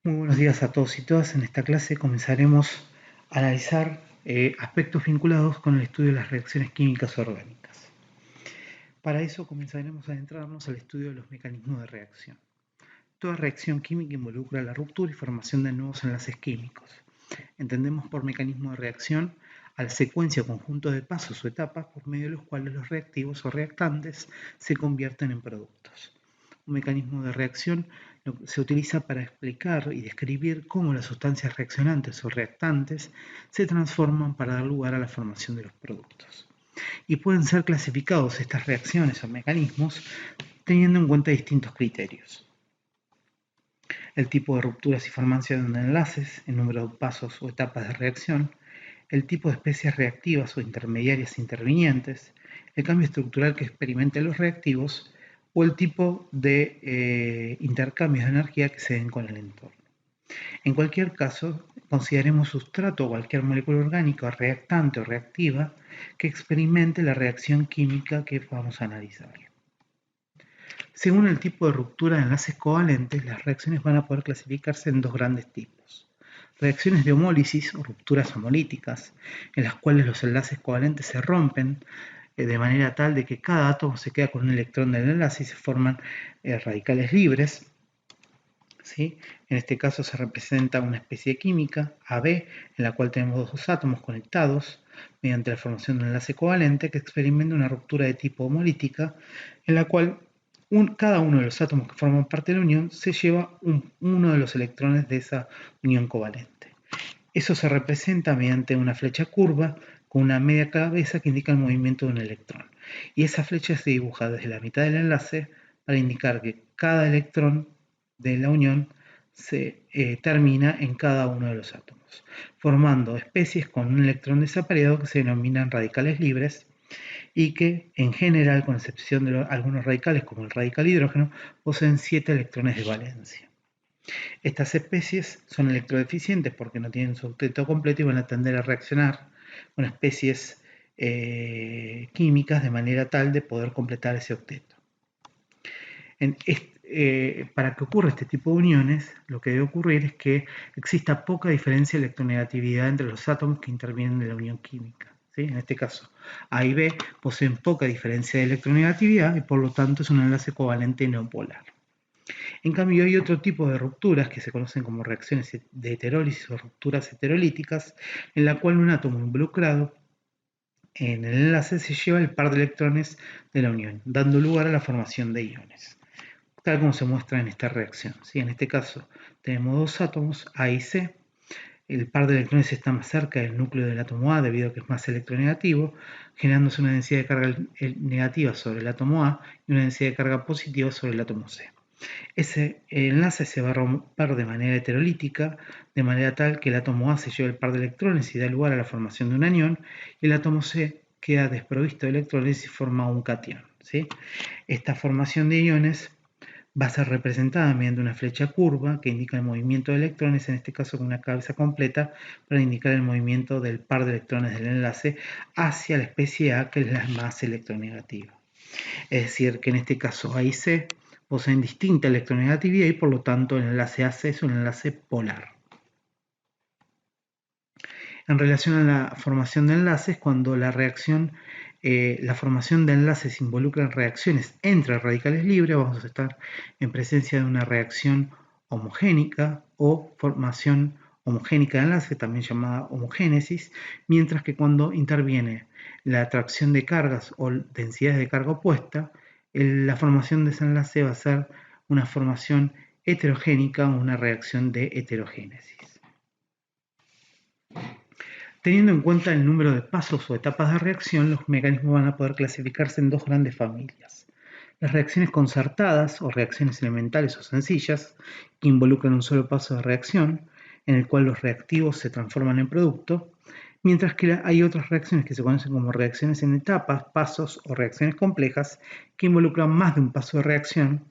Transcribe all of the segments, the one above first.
Muy buenos días a todos y todas. En esta clase comenzaremos a analizar aspectos vinculados con el estudio de las reacciones químicas orgánicas. Para eso comenzaremos a adentrarnos al estudio de los mecanismos de reacción. Toda reacción química involucra la ruptura y formación de nuevos enlaces químicos. Entendemos por mecanismo de reacción a la secuencia o conjunto de pasos o etapas por medio de los cuales los reactivos o reactantes se convierten en productos. Un mecanismo de reacción se utiliza para explicar y describir cómo las sustancias reaccionantes o reactantes se transforman para dar lugar a la formación de los productos. Y pueden ser clasificados estas reacciones o mecanismos teniendo en cuenta distintos criterios. El tipo de rupturas y formación de enlaces, el número de pasos o etapas de reacción, el tipo de especies reactivas o intermediarias intervinientes, el cambio estructural que experimenten los reactivos o el tipo de intercambios de energía que se den con el entorno. En cualquier caso, consideremos sustrato o cualquier molécula orgánica reactante o reactiva que experimente la reacción química que vamos a analizar. Según el tipo de ruptura de enlaces covalentes, las reacciones van a poder clasificarse en dos grandes tipos. Reacciones de homólisis o rupturas homolíticas, en las cuales los enlaces covalentes se rompen de manera tal de que cada átomo se queda con un electrón del enlace y se forman radicales libres. ¿Sí? En este caso se representa una especie química, AB, en la cual tenemos dos átomos conectados mediante la formación de un enlace covalente que experimenta una ruptura de tipo homolítica, en la cual cada uno de los átomos que forman parte de la unión se lleva uno de los electrones de esa unión covalente. Eso se representa mediante una flecha curva con una media cabeza que indica el movimiento de un electrón. Y esa flecha se dibuja desde la mitad del enlace para indicar que cada electrón de la unión se termina en cada uno de los átomos, formando especies con un electrón desapareado que se denominan radicales libres y que en general, con excepción de algunos radicales como el radical hidrógeno, poseen 7 electrones de valencia. Estas especies son electrodeficientes porque no tienen su octeto completo y van a tender a reaccionar con especies químicas de manera tal de poder completar ese octeto. Para que ocurra este tipo de uniones, lo que debe ocurrir es que exista poca diferencia de electronegatividad entre los átomos que intervienen en la unión química. ¿Sí? En este caso, A y B poseen poca diferencia de electronegatividad y por lo tanto es un enlace covalente no polar. En cambio, hay otro tipo de rupturas que se conocen como reacciones de heterólisis o rupturas heterolíticas, en la cual un átomo involucrado en el enlace se lleva el par de electrones de la unión, dando lugar a la formación de iones, tal como se muestra en esta reacción. ¿Sí? En este caso, tenemos dos átomos, A y C. El par de electrones está más cerca del núcleo del átomo A debido a que es más electronegativo, generándose una densidad de carga negativa sobre el átomo A y una densidad de carga positiva sobre el átomo C. Ese enlace se va a romper de manera heterolítica, de manera tal que el átomo A se lleva el par de electrones y da lugar a la formación de un anión, y el átomo C queda desprovisto de electrones y forma un catión. ¿Sí? Esta formación de iones va a ser representada mediante una flecha curva que indica el movimiento de electrones, en este caso con una cabeza completa, para indicar el movimiento del par de electrones del enlace hacia la especie A, que es la más electronegativa. Es decir, que en este caso A y C poseen distinta electronegatividad y por lo tanto el enlace AC es un enlace polar. En relación a la formación de enlaces, cuando la formación de enlaces involucra reacciones entre radicales libres, vamos a estar en presencia de una reacción homogénica o formación homogénica de enlace, también llamada homogénesis, mientras que cuando interviene la atracción de cargas o densidades de carga opuesta, la formación de ese enlace va a ser una formación heterogénica o una reacción de heterogénesis. Teniendo en cuenta el número de pasos o etapas de reacción, los mecanismos van a poder clasificarse en dos grandes familias. Las reacciones concertadas o reacciones elementales o sencillas, que involucran un solo paso de reacción, en el cual los reactivos se transforman en producto, mientras que hay otras reacciones que se conocen como reacciones en etapas, pasos o reacciones complejas, que involucran más de un paso de reacción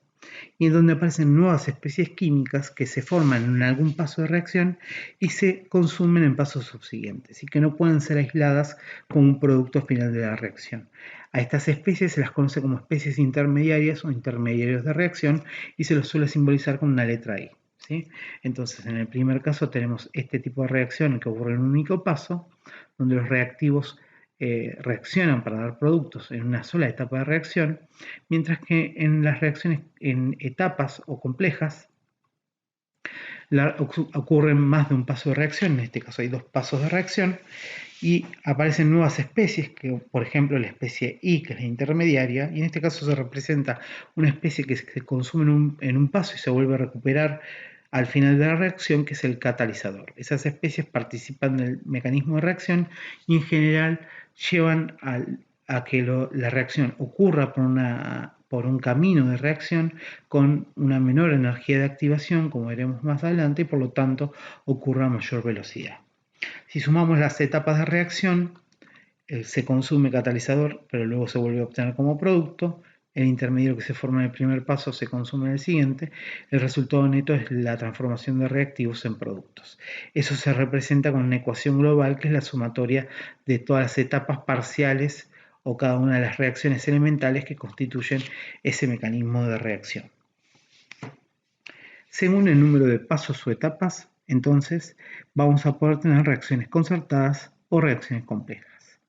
y en donde aparecen nuevas especies químicas que se forman en algún paso de reacción y se consumen en pasos subsiguientes y que no pueden ser aisladas como un producto final de la reacción. A estas especies se las conoce como especies intermediarias o intermediarios de reacción y se los suele simbolizar con una letra I. ¿sí? Entonces, en el primer caso tenemos este tipo de reacción que ocurre en un único paso, donde los reactivos reaccionan para dar productos en una sola etapa de reacción, mientras que en las reacciones en etapas o complejas ocurren más de un paso de reacción. En este caso hay dos pasos de reacción y aparecen nuevas especies, que por ejemplo la especie I, que es la intermediaria, y en este caso se representa una especie que se consume en un paso y se vuelve a recuperar al final de la reacción, que es el catalizador. Esas especies participan del mecanismo de reacción y en general llevan a que la reacción ocurra por un camino de reacción con una menor energía de activación, como veremos más adelante, y por lo tanto ocurra a mayor velocidad. Si sumamos las etapas de reacción, se consume catalizador, pero luego se vuelve a obtener como producto. El intermedio que se forma en el primer paso se consume en el siguiente. El resultado neto es la transformación de reactivos en productos. Eso se representa con una ecuación global, que es la sumatoria de todas las etapas parciales o cada una de las reacciones elementales que constituyen ese mecanismo de reacción. Según el número de pasos o etapas, entonces vamos a poder tener reacciones concertadas o reacciones complejas.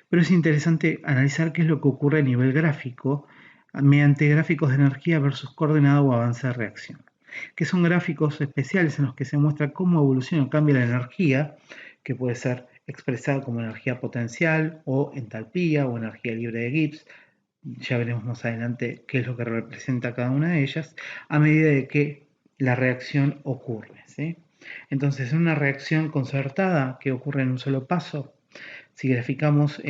Pero es interesante analizar qué es lo que ocurre a nivel gráfico mediante gráficos de energía versus coordenada o avance de reacción, que son gráficos especiales en los que se muestra cómo evoluciona o cambia la energía, que puede ser expresada como energía potencial o entalpía o energía libre de Gibbs. Ya veremos más adelante qué es lo que representa cada una de ellas, a medida de que la reacción ocurre, ¿sí? Entonces, en una reacción concertada que ocurre en un solo paso, si graficamos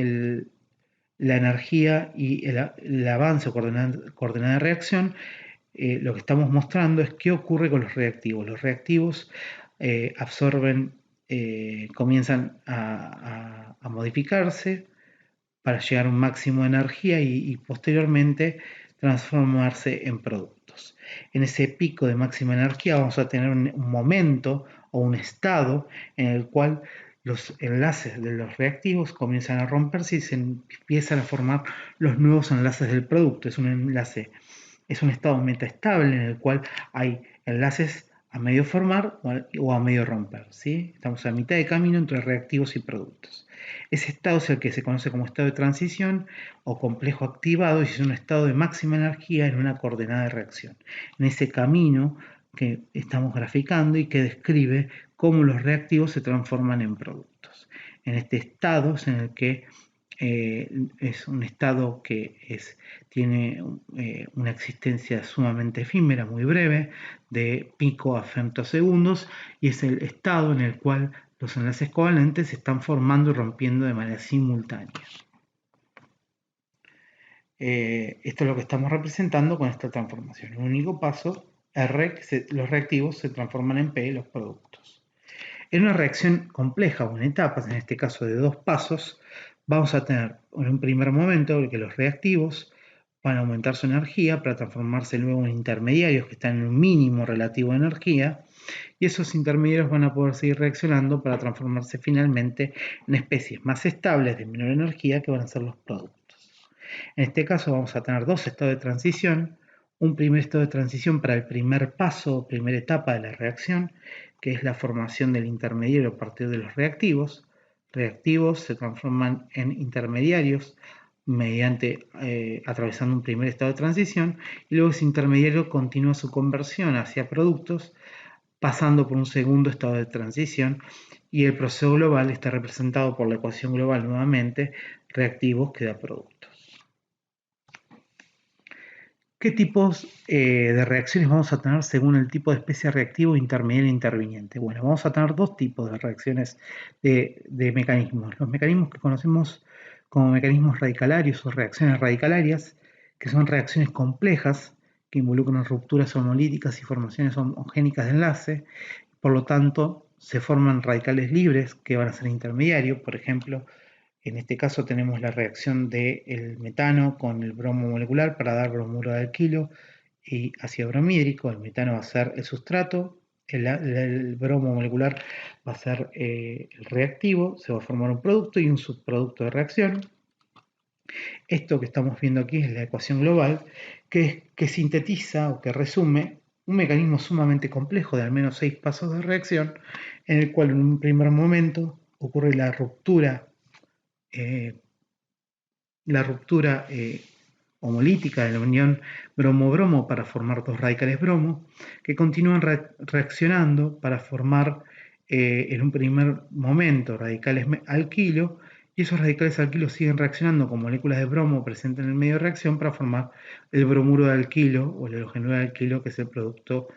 la energía y el avance o coordenada de reacción, lo que estamos mostrando es qué ocurre con los reactivos. Los reactivos absorben, comienzan a modificarse para llegar a un máximo de energía y posteriormente transformarse en productos. En ese pico de máxima energía vamos a tener un momento o un estado en el cual los enlaces de los reactivos comienzan a romperse y se empiezan a formar los nuevos enlaces del producto. Es un estado metaestable en el cual hay enlaces a medio formar o a medio romper, ¿sí? Estamos a mitad de camino entre reactivos y productos. Ese estado es el que se conoce como estado de transición o complejo activado, y es un estado de máxima energía en una coordenada de reacción. En ese camino que estamos graficando y que describe cómo los reactivos se transforman en productos. En este estado es en el que es un estado que tiene una existencia sumamente efímera, muy breve, de pico a femtosegundos, y es el estado en el cual los enlaces covalentes se están formando y rompiendo de manera simultánea. Esto es lo que estamos representando con esta transformación. En un único paso, los reactivos se transforman en P, los productos. En una reacción compleja o en etapas, en este caso de dos pasos, vamos a tener en un primer momento que los reactivos van a aumentar su energía para transformarse luego en intermediarios que están en un mínimo relativo de energía, y esos intermediarios van a poder seguir reaccionando para transformarse finalmente en especies más estables de menor energía, que van a ser los productos. En este caso vamos a tener dos estados de transición: un primer estado de transición para el primer paso o primera etapa de la reacción, que es la formación del intermediario a partir de los reactivos. Reactivos se transforman en intermediarios atravesando un primer estado de transición, y luego ese intermediario continúa su conversión hacia productos pasando por un segundo estado de transición, y el proceso global está representado por la ecuación global nuevamente: reactivos que da productos. ¿Qué tipos de reacciones vamos a tener según el tipo de especie reactivo, intermediario e interviniente? Bueno, vamos a tener dos tipos de reacciones de mecanismos. Los mecanismos que conocemos como mecanismos radicalarios o reacciones radicalarias, que son reacciones complejas que involucran rupturas homolíticas y formaciones homogénicas de enlace. Por lo tanto, se forman radicales libres que van a ser intermediarios. Por ejemplo, en este caso tenemos la reacción del metano con el bromo molecular para dar bromuro de alquilo y ácido bromhídrico. El metano va a ser el sustrato, el bromo molecular va a ser el reactivo, se va a formar un producto y un subproducto de reacción. Esto que estamos viendo aquí es la ecuación global que sintetiza o que resume un mecanismo sumamente complejo de al menos 6 pasos de reacción, en el cual en un primer momento ocurre la ruptura homolítica de la unión bromo-bromo para formar dos radicales bromo, que continúan reaccionando para formar en un primer momento radicales alquilo, y esos radicales alquilo siguen reaccionando con moléculas de bromo presentes en el medio de reacción para formar el bromuro de alquilo o el halogenuro de alquilo, que es el producto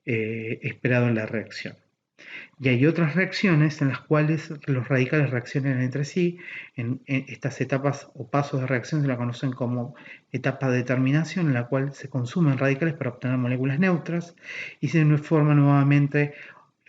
esperado en la reacción. Y hay otras reacciones en las cuales los radicales reaccionan entre sí. En estas etapas o pasos de reacción se la conocen como etapa de determinación, en la cual se consumen radicales para obtener moléculas neutras y se forman nuevamente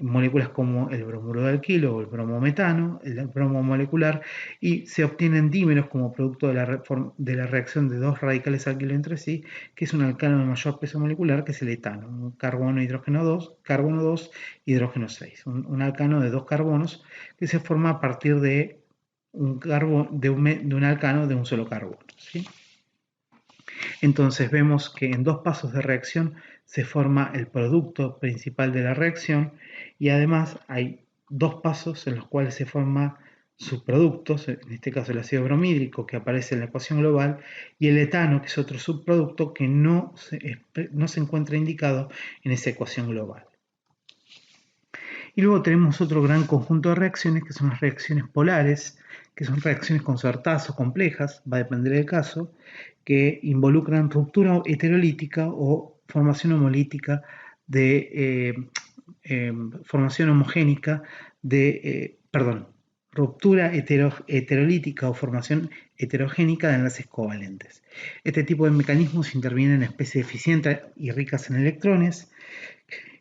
moléculas como el bromuro de alquilo o el bromometano, el bromo molecular, y se obtienen dímeros como producto de la reacción de dos radicales alquilo entre sí, que es un alcano de mayor peso molecular, que es el etano, un carbono, hidrógeno 2, carbono 2, hidrógeno 6, un alcano de dos carbonos que se forma a partir de un alcano de un solo carbono, ¿sí? Entonces vemos que en dos pasos de reacción se forma el producto principal de la reacción y además hay dos pasos en los cuales se forman subproductos, en este caso el ácido bromídrico que aparece en la ecuación global y el etano que es otro subproducto que no se encuentra indicado en esa ecuación global. Y luego tenemos otro gran conjunto de reacciones que son las reacciones polares, que son reacciones concertadas o complejas, va a depender del caso, que involucran ruptura heterolítica o formación homolítica formación homogénica ruptura heterolítica o formación heterogénica de enlaces covalentes. Este tipo de mecanismos intervienen en especies eficientes y ricas en electrones.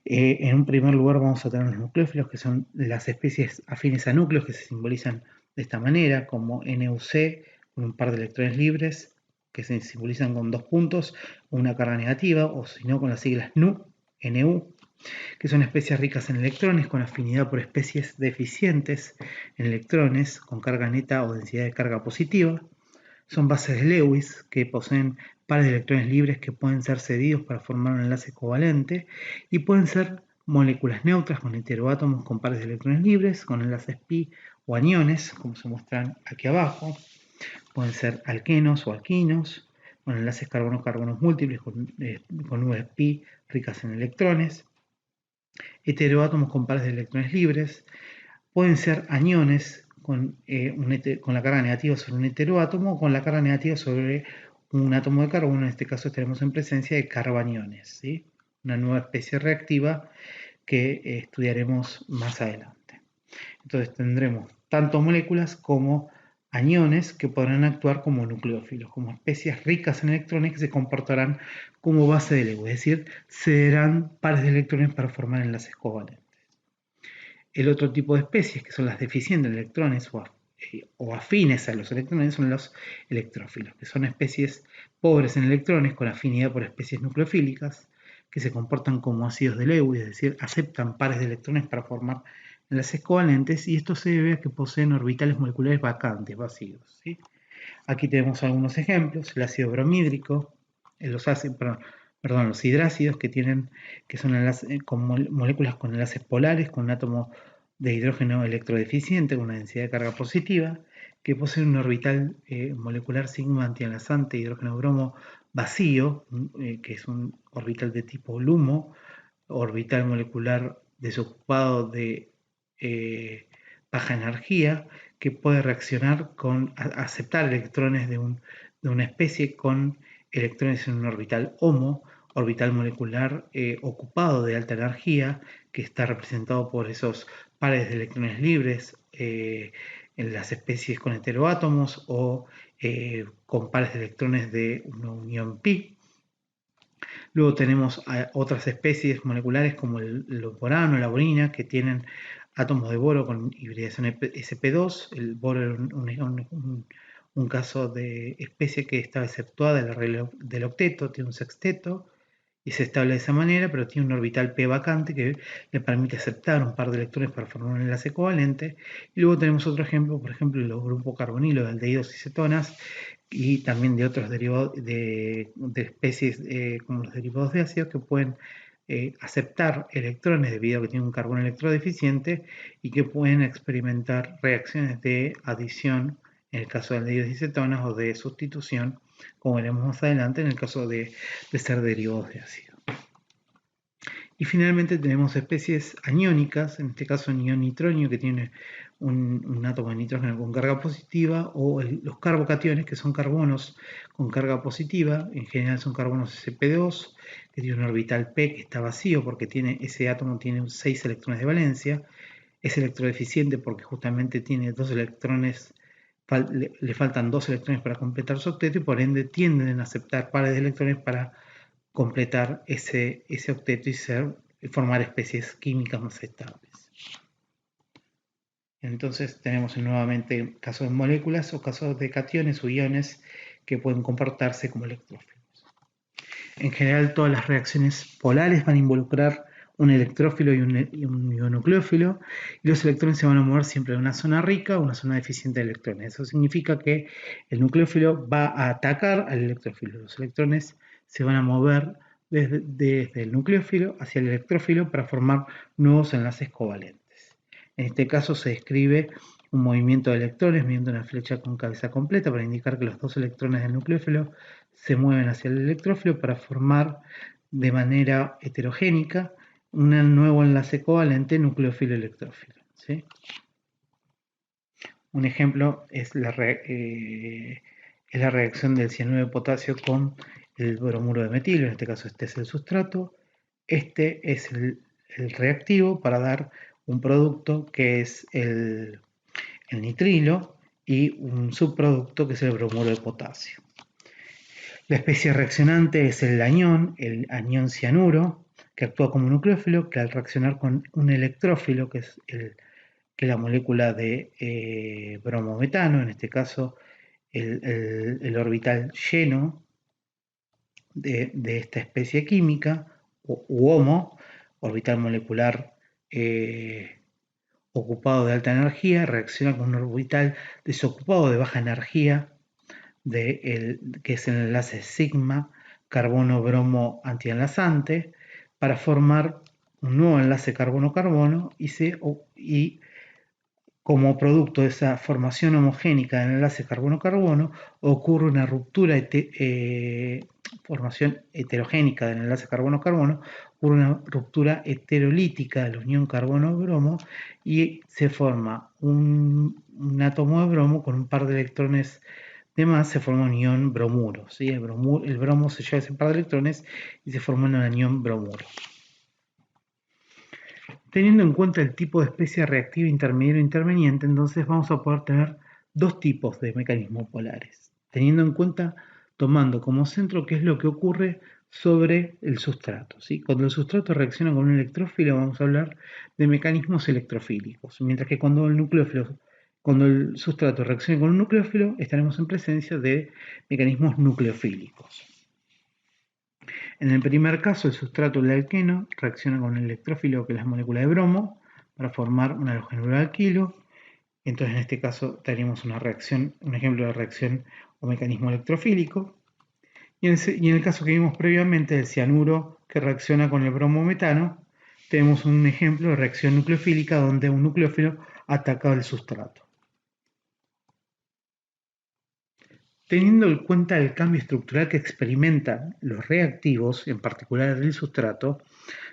En un primer lugar vamos a tener los nucleófilos, que son las especies afines a núcleos que se simbolizan de esta manera, como NUC, con un par de electrones libres, que se simbolizan con dos puntos, o una carga negativa, o si no con las siglas NU, que son especies ricas en electrones, con afinidad por especies deficientes en electrones, con carga neta o densidad de carga positiva. Son bases de Lewis que poseen pares de electrones libres que pueden ser cedidos para formar un enlace covalente y pueden ser moléculas neutras con heteroátomos con pares de electrones libres, con enlaces pi o aniones, como se muestran aquí abajo. Pueden ser alquenos o alquinos, con enlaces carbono-carbonos múltiples con nubes pi ricas en electrones. Heteroátomos con pares de electrones libres. Pueden ser aniones con la carga negativa sobre un heteroátomo o con la carga negativa sobre un átomo de carbono. En este caso estaremos en presencia de carbaniones, ¿sí? Una nueva especie reactiva que estudiaremos más adelante. Entonces tendremos tanto moléculas como aniones que podrán actuar como nucleófilos, como especies ricas en electrones que se comportarán como base de Lewis, es decir, cederán pares de electrones para formar enlaces covalentes. El otro tipo de especies, que son las deficientes en electrones o afines a los electrones, son los electrófilos, que son especies pobres en electrones con afinidad por especies nucleofílicas, que se comportan como ácidos de Lewis, es decir, aceptan pares de electrones para formar enlaces covalentes, y esto se debe a que poseen orbitales moleculares vacantes, vacíos, ¿sí? Aquí tenemos algunos ejemplos: el ácido bromídrico, los hidrácidos que son moléculas con enlaces polares, con un átomo de hidrógeno electrodeficiente con una densidad de carga positiva, que poseen un orbital molecular sigma antienlazante hidrógeno bromo vacío, que es un orbital de tipo LUMO, orbital molecular desocupado de baja energía, que puede reaccionar con aceptar electrones de una especie con electrones en un orbital HOMO, orbital molecular ocupado de alta energía, que está representado por esos pares de electrones libres en las especies con heteroátomos o con pares de electrones de una unión pi. Luego tenemos otras especies moleculares como el borano, la borina, que tienen átomos de boro con hibridación sp2. El boro es un caso de especie que está exceptuada de la regla del octeto, tiene un sexteto y se establece de esa manera, pero tiene un orbital p vacante que le permite aceptar un par de electrones para formar un enlace covalente. Y luego tenemos otro ejemplo, por ejemplo, los grupos carbonilo de aldehídos y cetonas, y también de otros derivados de especies como los derivados de ácidos que pueden aceptar electrones debido a que tiene un carbono electrodeficiente y que pueden experimentar reacciones de adición en el caso de aldehídos y cetonas o de sustitución, como veremos más adelante en el caso de ser derivados de ácido. Y finalmente tenemos especies aniónicas, en este caso anión nitronio, que tiene un átomo de nitrógeno con carga positiva, o los carbocationes, que son carbonos con carga positiva, en general son carbonos sp2, que tiene un orbital p que está vacío porque ese átomo tiene 6 electrones de valencia, es electrodeficiente porque justamente tiene 2 electrones, le faltan 2 electrones para completar su octeto y por ende tienden a aceptar pares de electrones para completar ese octeto y formar especies químicas más estables. Entonces tenemos nuevamente casos de moléculas o casos de cationes o iones que pueden comportarse como electrófilos. En general todas las reacciones polares van a involucrar un electrófilo y un ionucleófilo, y los electrones se van a mover siempre de una zona rica a una zona deficiente de electrones. Eso significa que el nucleófilo va a atacar al electrófilo. Los electrones se van a mover desde el nucleófilo hacia el electrófilo para formar nuevos enlaces covalentes. En este caso se describe un movimiento de electrones mediante una flecha con cabeza completa para indicar que los dos electrones del nucleófilo se mueven hacia el electrófilo para formar de manera heterogénica un nuevo enlace covalente nucleófilo-electrófilo. ¿Sí? Un ejemplo es la reacción del cianuro de potasio con el bromuro de metilo. En este caso este es el sustrato, este es el reactivo para dar un producto que es el nitrilo y un subproducto que es el bromuro de potasio. La especie reaccionante es el anión cianuro, que actúa como nucleófilo, que al reaccionar con un electrófilo, que es la molécula de bromometano, en este caso el orbital lleno de esta especie química, u HOMO, orbital molecular ocupado de alta energía, reacciona con un orbital desocupado de baja energía, que es el enlace sigma carbono-bromo antienlazante, para formar un nuevo enlace carbono-carbono y como producto de esa formación homogénica del enlace carbono-carbono ocurre una formación heterogénica del enlace carbono-carbono, ocurre una ruptura heterolítica de la unión carbono-bromo y se forma un átomo de bromo con un par de electrones de más, se forma un ion bromuro. ¿Sí? El bromo se lleva ese par de electrones y se forma un anión bromuro. Teniendo en cuenta el tipo de especie reactiva intermediario e interveniente, entonces vamos a poder tener dos tipos de mecanismos polares, teniendo en cuenta, tomando como centro qué es lo que ocurre sobre el sustrato. ¿Sí? Cuando el sustrato reacciona con un electrófilo vamos a hablar de mecanismos electrofílicos, mientras que cuando el sustrato reacciona con un nucleófilo estaremos en presencia de mecanismos nucleofílicos. En el primer caso, el sustrato del alqueno reacciona con el electrófilo, que es la molécula de bromo, para formar un halogenuro de alquilo. Entonces, en este caso, tenemos un ejemplo de reacción o mecanismo electrofílico. Y en el caso que vimos previamente, del cianuro que reacciona con el bromometano, tenemos un ejemplo de reacción nucleofílica donde un nucleófilo ataca al sustrato. Teniendo en cuenta el cambio estructural que experimentan los reactivos, en particular el sustrato,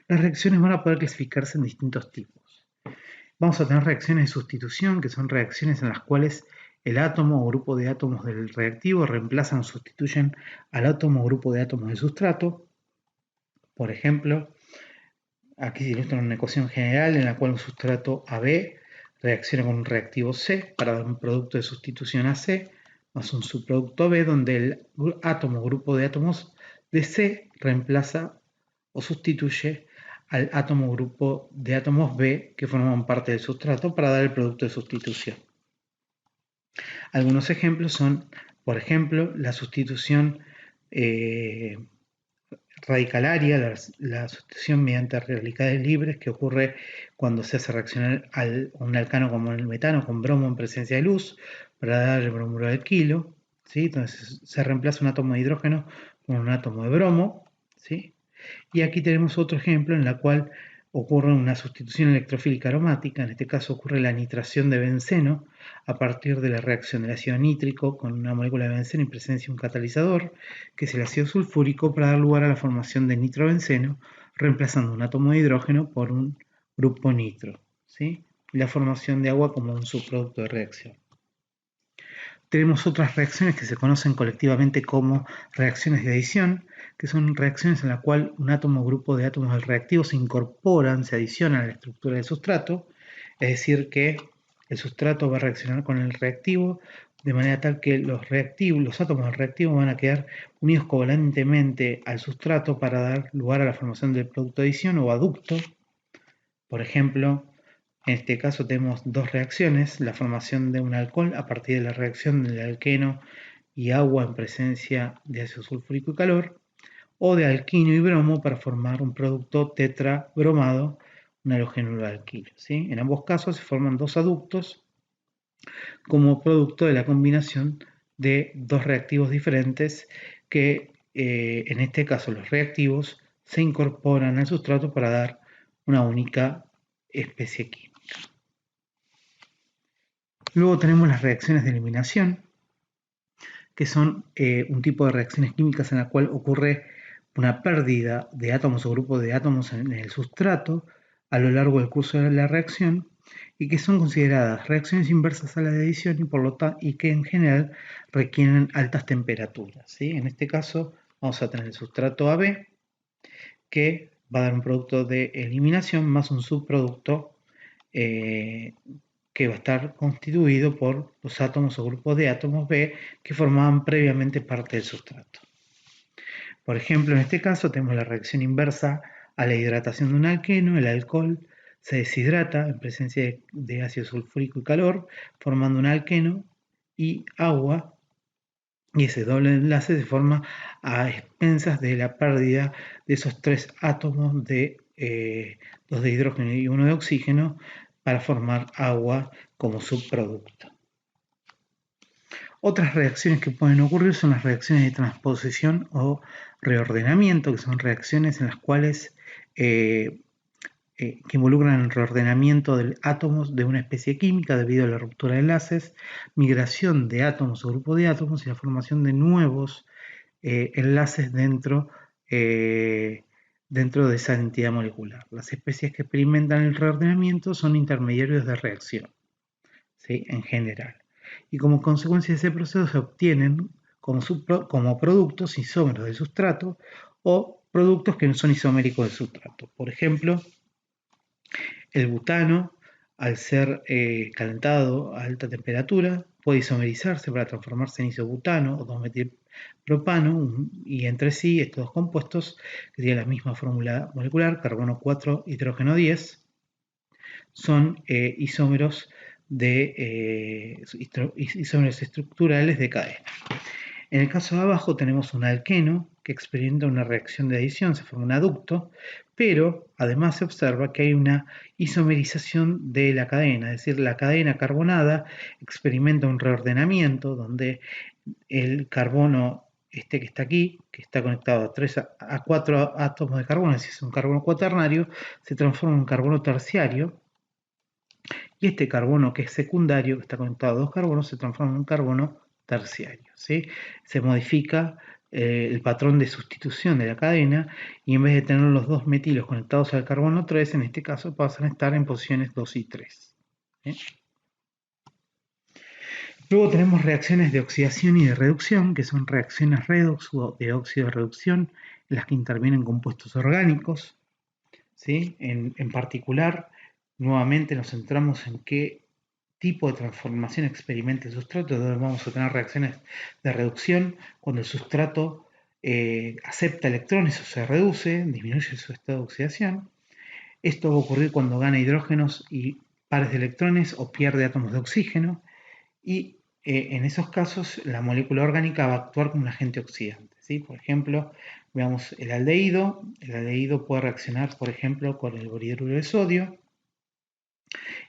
las reacciones van a poder clasificarse en distintos tipos. Vamos a tener reacciones de sustitución, que son reacciones en las cuales el átomo o grupo de átomos del reactivo reemplazan o sustituyen al átomo o grupo de átomos del sustrato. Por ejemplo, aquí se ilustra una ecuación general en la cual un sustrato AB reacciona con un reactivo C para dar un producto de sustitución a C, más un subproducto B donde el átomo o grupo de átomos de C reemplaza o sustituye al átomo o grupo de átomos B que forman parte del sustrato para dar el producto de sustitución. Algunos ejemplos son, por ejemplo, la sustitución radicalaria, la sustitución mediante radicales libres que ocurre cuando se hace reaccionar un alcano como el metano con bromo en presencia de luz para dar el bromuro de alquilo. ¿Sí? Entonces se reemplaza un átomo de hidrógeno con un átomo de bromo. ¿Sí? Y aquí tenemos otro ejemplo en el cual ocurre una sustitución electrofílica aromática, en este caso ocurre la nitración de benceno a partir de la reacción del ácido nítrico con una molécula de benceno en presencia de un catalizador, que es el ácido sulfúrico, para dar lugar a la formación de nitrobenceno, reemplazando un átomo de hidrógeno por un grupo nitro, ¿sí? Y la formación de agua como un subproducto de reacción. Tenemos otras reacciones que se conocen colectivamente como reacciones de adición, que son reacciones en las cuales un átomo o grupo de átomos del reactivo se incorporan, se adicionan a la estructura del sustrato, es decir, que el sustrato va a reaccionar con el reactivo de manera tal que los átomos del reactivo van a quedar unidos covalentemente al sustrato para dar lugar a la formación del producto de adición o aducto. Por ejemplo, en este caso tenemos dos reacciones, la formación de un alcohol a partir de la reacción del alqueno y agua en presencia de ácido sulfúrico y calor, o de alquino y bromo para formar un producto tetrabromado, un halogenuro alquilo, ¿sí? En ambos casos se forman dos aductos como producto de la combinación de dos reactivos diferentes que en este caso los reactivos se incorporan al sustrato para dar una única especie química. Luego tenemos las reacciones de eliminación, que son un tipo de reacciones químicas en la cual ocurre una pérdida de átomos o grupos de átomos en el sustrato a lo largo del curso de la reacción y que son consideradas reacciones inversas a la de adición y que en general requieren altas temperaturas, ¿sí? En este caso vamos a tener el sustrato AB que va a dar un producto de eliminación más un subproducto que va a estar constituido por los átomos o grupos de átomos B que formaban previamente parte del sustrato. Por ejemplo, en este caso tenemos la reacción inversa a la hidratación de un alqueno. El alcohol se deshidrata en presencia de ácido sulfúrico y calor, formando un alqueno y agua, y ese doble enlace se forma a expensas de la pérdida de esos tres átomos de dos de hidrógeno y uno de oxígeno para formar agua como subproducto. Otras reacciones que pueden ocurrir son las reacciones de transposición o reordenamiento, que son reacciones en las cuales que involucran el reordenamiento de átomos de una especie química debido a la ruptura de enlaces, migración de átomos o grupos de átomos y la formación de nuevos enlaces dentro de esa entidad molecular. Las especies que experimentan el reordenamiento son intermediarios de reacción, ¿sí? En general. Y como consecuencia de ese proceso se obtienen como productos isómeros del sustrato o productos que no son isoméricos del sustrato. Por ejemplo, el butano, al ser calentado a alta temperatura, puede isomerizarse para transformarse en isobutano o 2-metilpropano, y entre sí estos dos compuestos, que tienen la misma fórmula molecular, carbono 4, hidrógeno 10, son isómeros estructurales de cadena. En el caso de abajo tenemos un alqueno que experimenta una reacción de adición, se forma un aducto, pero además se observa que hay una isomerización de la cadena, es decir, la cadena carbonada experimenta un reordenamiento donde el carbono que está aquí, que está conectado a 4 átomos de carbono, es decir, es un carbono cuaternario, se transforma en un carbono terciario, y este carbono que es secundario, que está conectado a dos carbonos, se transforma en un carbono terciario, ¿sí? Se modifica el patrón de sustitución de la cadena y en vez de tener los dos metilos conectados al carbono 3, en este caso pasan a estar en posiciones 2 y 3. ¿Sí? Luego tenemos reacciones de oxidación y de reducción, que son reacciones redox o de óxido de reducción, en las que intervienen compuestos orgánicos, ¿sí? En particular, nuevamente nos centramos en qué tipo de transformación experimenta el sustrato, donde vamos a tener reacciones de reducción cuando el sustrato acepta electrones o se reduce, disminuye su estado de oxidación. Esto va a ocurrir cuando gana hidrógenos y pares de electrones o pierde átomos de oxígeno, y en esos casos la molécula orgánica va a actuar como un agente oxidante, ¿sí? Por ejemplo, veamos el aldehído puede reaccionar, por ejemplo, con el borhidruro de sodio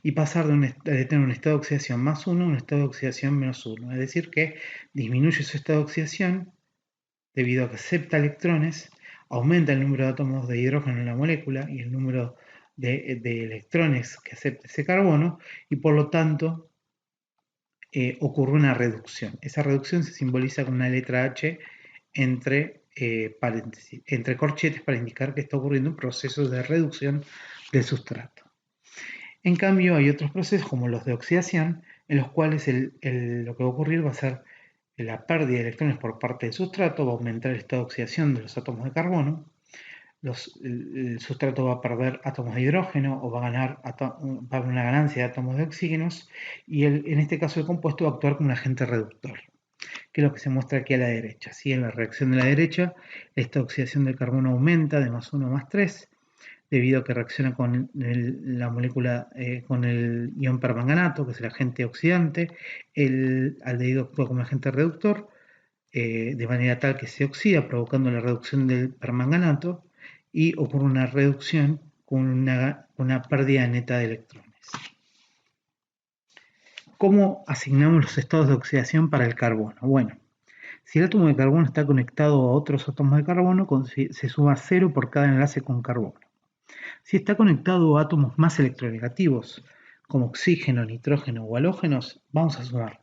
y pasar de tener un estado de oxidación más 1 a un estado de oxidación menos 1, es decir, que disminuye su estado de oxidación debido a que acepta electrones aumenta el número de átomos de hidrógeno en la molécula y el número de electrones que acepta ese carbono, y por lo tanto ocurre una reducción. Esa reducción se simboliza con una letra H entre paréntesis, entre corchetes, para indicar que está ocurriendo un proceso de reducción del sustrato. En cambio, hay otros procesos como los de oxidación, en los cuales lo que va a ocurrir va a ser la pérdida de electrones por parte del sustrato, va a aumentar el estado de oxidación de los átomos de carbono, el sustrato va a perder átomos de hidrógeno o va a haber una ganancia de átomos de oxígenos, y en este caso el compuesto va a actuar como un agente reductor, que es lo que se muestra aquí a la derecha. ¿Sí? En la reacción de la derecha, esta oxidación del carbono aumenta de más 1 a más 3, debido a que reacciona con la molécula, con el ion permanganato, que es el agente oxidante. El aldehído actúa como agente reductor, de manera tal que se oxida, provocando la reducción del permanganato, y ocurre una reducción con una pérdida neta de electrones. ¿Cómo asignamos los estados de oxidación para el carbono? Bueno, si el átomo de carbono está conectado a otros átomos de carbono, se suma 0 por cada enlace con carbono. Si está conectado a átomos más electronegativos, como oxígeno, nitrógeno o halógenos, vamos a sumar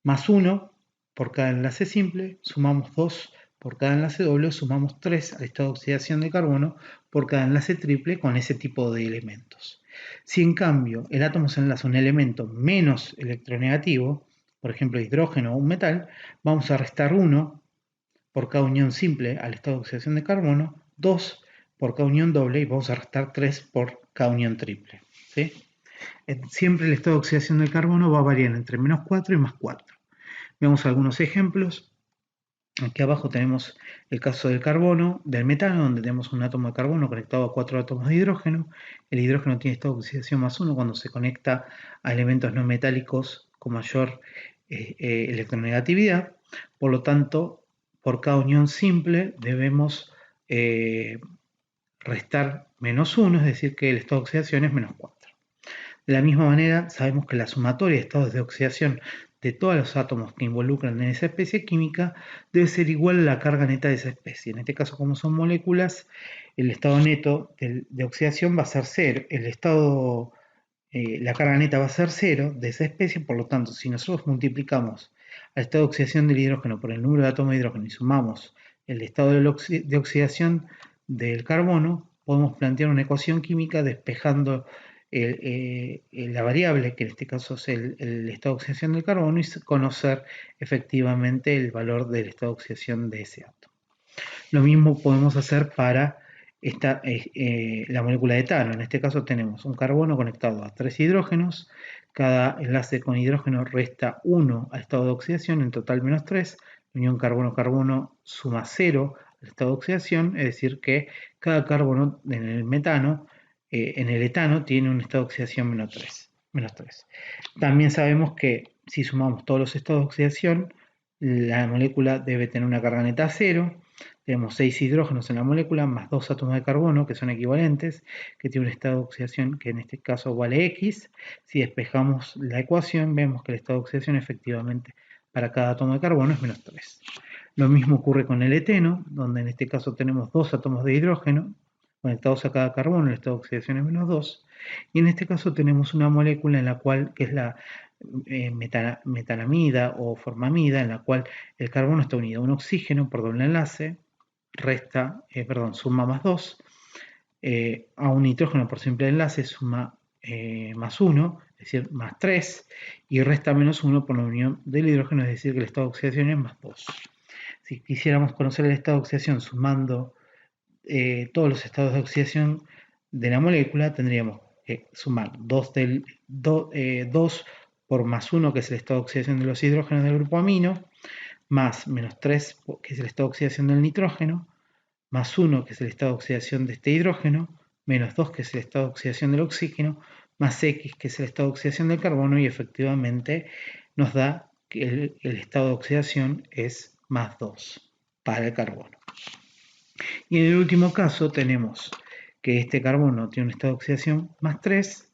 más 1 por cada enlace simple, sumamos 2 por cada enlace doble, sumamos 3 al estado de oxidación de carbono por cada enlace triple con ese tipo de elementos. Si en cambio el átomo se enlaza a un elemento menos electronegativo, por ejemplo hidrógeno o un metal, vamos a restar 1 por cada unión simple al estado de oxidación de carbono, 2 por cada unión doble, y vamos a restar 3 por cada unión triple. ¿Sí? Siempre el estado de oxidación del carbono va a variar entre menos 4 y más 4. Veamos algunos ejemplos. Aquí abajo tenemos el caso del carbono, del metano, donde tenemos un átomo de carbono conectado a 4 átomos de hidrógeno. El hidrógeno tiene estado de oxidación más 1 cuando se conecta a elementos no metálicos con mayor electronegatividad. Por lo tanto, por cada unión simple debemos restar menos 1, es decir, que el estado de oxidación es menos 4. De la misma manera, sabemos que la sumatoria de estados de oxidación de todos los átomos que involucran en esa especie química debe ser igual a la carga neta de esa especie. En este caso, como son moléculas, el estado neto de oxidación va a ser 0. La carga neta va a ser 0 de esa especie. Por lo tanto, si nosotros multiplicamos al estado de oxidación del hidrógeno por el número de átomos de hidrógeno y sumamos el estado de oxidación del carbono, podemos plantear una ecuación química despejando la variable, que en este caso es el estado de oxidación del carbono, y conocer efectivamente el valor del estado de oxidación de ese átomo. Lo mismo podemos hacer para la molécula de etano. En este caso tenemos un carbono conectado a 3 hidrógenos. Cada enlace con hidrógeno resta 1 al estado de oxidación, en total menos 3. La unión carbono-carbono suma 0 al estado de oxidación, es decir que cada carbono en el metano, en el etano, tiene un estado de oxidación menos 3. También sabemos que si sumamos todos los estados de oxidación, la molécula debe tener una carga neta 0. Tenemos 6 hidrógenos en la molécula más 2 átomos de carbono que son equivalentes, que tiene un estado de oxidación que en este caso vale X. Si despejamos la ecuación, vemos que el estado de oxidación efectivamente para cada átomo de carbono es menos 3. Lo mismo ocurre con el eteno, donde en este caso tenemos 2 átomos de hidrógeno conectados a cada carbono, el estado de oxidación es menos 2. Y en este caso tenemos una molécula en la cual, que es la metanamida o formamida, en la cual el carbono está unido a un oxígeno por doble enlace, suma más 2, a un nitrógeno por simple enlace suma más 1, es decir, más 3, y resta menos 1 por la unión del hidrógeno, es decir, que el estado de oxidación es más 2. Si quisiéramos conocer el estado de oxidación sumando todos los estados de oxidación de la molécula, tendríamos que sumar 2 por más 1, que es el estado de oxidación de los hidrógenos del grupo amino, más menos 3, que es el estado de oxidación del nitrógeno, más 1, que es el estado de oxidación de este hidrógeno, menos 2, que es el estado de oxidación del oxígeno, más X, que es el estado de oxidación del carbono, y efectivamente nos da que el estado de oxidación es más 2 para el carbono. Y en el último caso tenemos que este carbono tiene un estado de oxidación más 3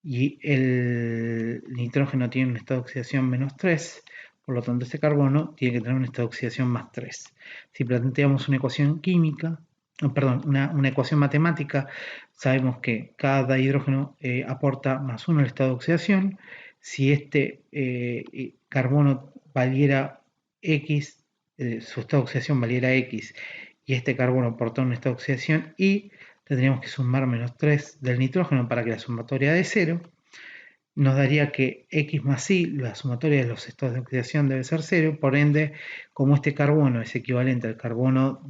y el nitrógeno tiene un estado de oxidación menos 3, por lo tanto este carbono tiene que tener un estado de oxidación más 3. Si planteamos una ecuación química, perdón, una ecuación matemática. Sabemos que cada hidrógeno aporta +1 al estado de oxidación. Si este carbono valiera X, su estado de oxidación valiera X, y este carbono aporta un estado de oxidación Y, tendríamos que sumar -3 del nitrógeno para que la sumatoria dé 0. Nos daría que X más Y, la sumatoria de los estados de oxidación debe ser 0, por ende, como este carbono es equivalente al carbono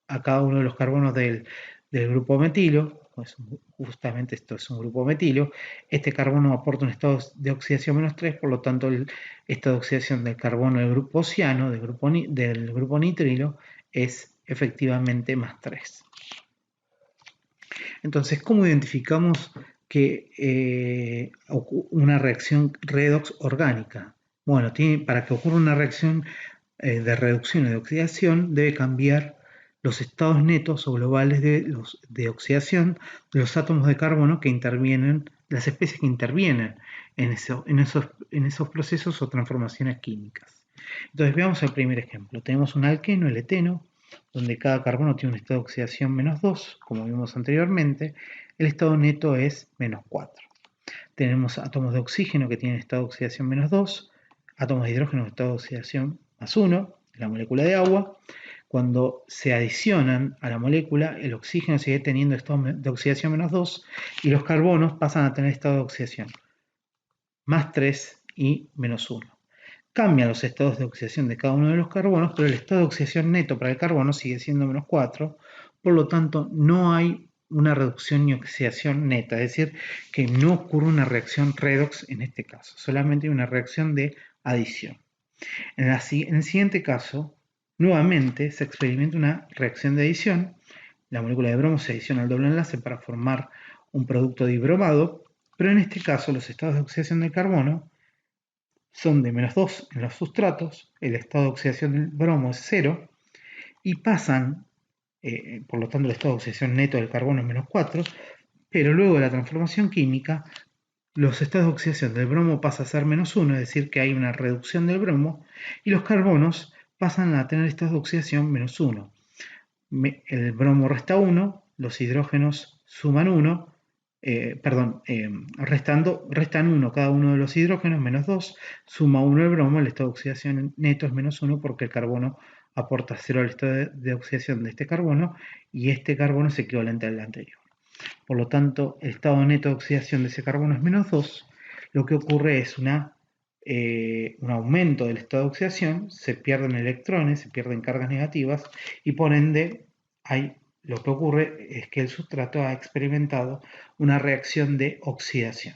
a cada uno de los carbonos del grupo metilo, pues justamente esto es un grupo metilo, este carbono aporta un estado de oxidación -3, por lo tanto el estado de oxidación del carbono del grupo ciano, del grupo nitrilo, es efectivamente +3. Entonces, ¿cómo identificamos que una reacción redox orgánica? Bueno, para que ocurra una reacción de reducción y de oxidación, debe cambiar los estados netos o globales de oxidación de los átomos de carbono que intervienen, las especies que intervienen en esos procesos o transformaciones químicas. Entonces, veamos el primer ejemplo. Tenemos un alqueno, el eteno, donde cada carbono tiene un estado de oxidación -2, como vimos anteriormente. El estado neto es -4. Tenemos átomos de oxígeno que tienen estado de oxidación -2, átomos de hidrógeno con estado de oxidación +1, la molécula de agua. Cuando se adicionan a la molécula, el oxígeno sigue teniendo estado de oxidación -2 y los carbonos pasan a tener estado de oxidación +3 y -1. Cambian los estados de oxidación de cada uno de los carbonos, pero el estado de oxidación neto para el carbono sigue siendo -4, por lo tanto no hay una reducción ni oxidación neta, es decir, que no ocurre una reacción redox en este caso, solamente una reacción de adición. En el siguiente caso, nuevamente se experimenta una reacción de adición, la molécula de bromo se adiciona al doble enlace para formar un producto dibromado, pero en este caso los estados de oxidación del carbono son de -2 en los sustratos, el estado de oxidación del bromo es 0 y pasan, por lo tanto el estado de oxidación neto del carbono es -4, pero luego de la transformación química los estados de oxidación del bromo pasan a ser -1, es decir que hay una reducción del bromo y los carbonos pasan a tener estados de oxidación -1. El bromo resta 1, los hidrógenos suman 1, restan 1 cada uno de los hidrógenos, -2, suma 1 el bromo, el estado de oxidación neto es -1 porque el carbono aporta 0 al estado de oxidación de este carbono y este carbono es equivalente al anterior. Por lo tanto, el estado neto de oxidación de ese carbono es -2. Lo que ocurre es un aumento del estado de oxidación, se pierden electrones, se pierden cargas negativas y por ende lo que ocurre es que el sustrato ha experimentado una reacción de oxidación.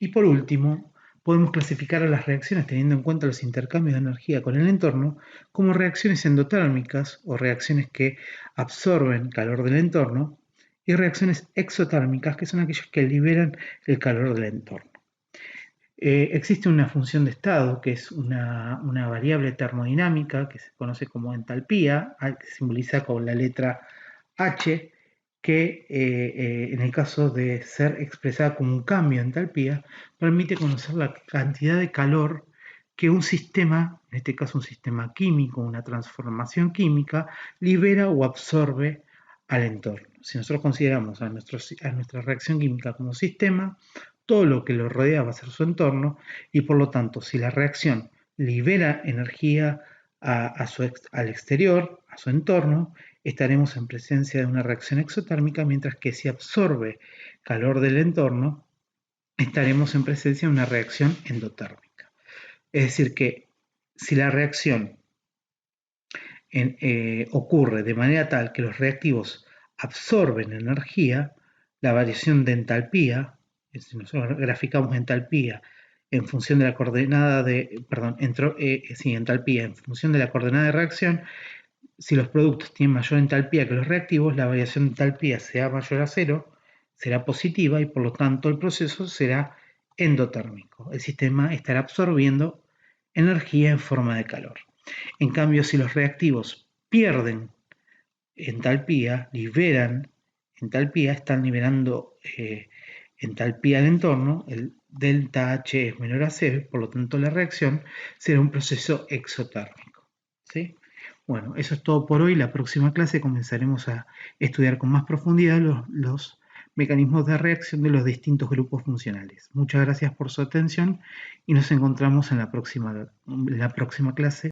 Y por último, podemos clasificar a las reacciones teniendo en cuenta los intercambios de energía con el entorno como reacciones endotérmicas o reacciones que absorben calor del entorno y reacciones exotérmicas que son aquellas que liberan el calor del entorno. Existe una función de estado que es una variable termodinámica que se conoce como entalpía, que se simboliza con la letra H, que en el caso de ser expresada como un cambio de entalpía, permite conocer la cantidad de calor que un sistema, en este caso un sistema químico, una transformación química, libera o absorbe al entorno. Si nosotros consideramos a nuestra reacción química como sistema, todo lo que lo rodea va a ser su entorno y por lo tanto, si la reacción libera energía al exterior, a su entorno, estaremos en presencia de una reacción exotérmica, mientras que si absorbe calor del entorno, estaremos en presencia de una reacción endotérmica. Es decir, que si la reacción ocurre de manera tal que los reactivos absorben energía, la variación de entalpía, si nosotros graficamos entalpía en función de la coordenada entalpía en función de la coordenada de reacción, si los productos tienen mayor entalpía que los reactivos, la variación de entalpía sea mayor a 0, será positiva y por lo tanto el proceso será endotérmico. El sistema estará absorbiendo energía en forma de calor. En cambio, si los reactivos pierden entalpía, liberan entalpía, están liberando entalpía al entorno, el delta H es menor a 0, por lo tanto la reacción será un proceso exotérmico. ¿Sí? Bueno, eso es todo por hoy. La próxima clase comenzaremos a estudiar con más profundidad los mecanismos de reacción de los distintos grupos funcionales. Muchas gracias por su atención y nos encontramos en la próxima clase.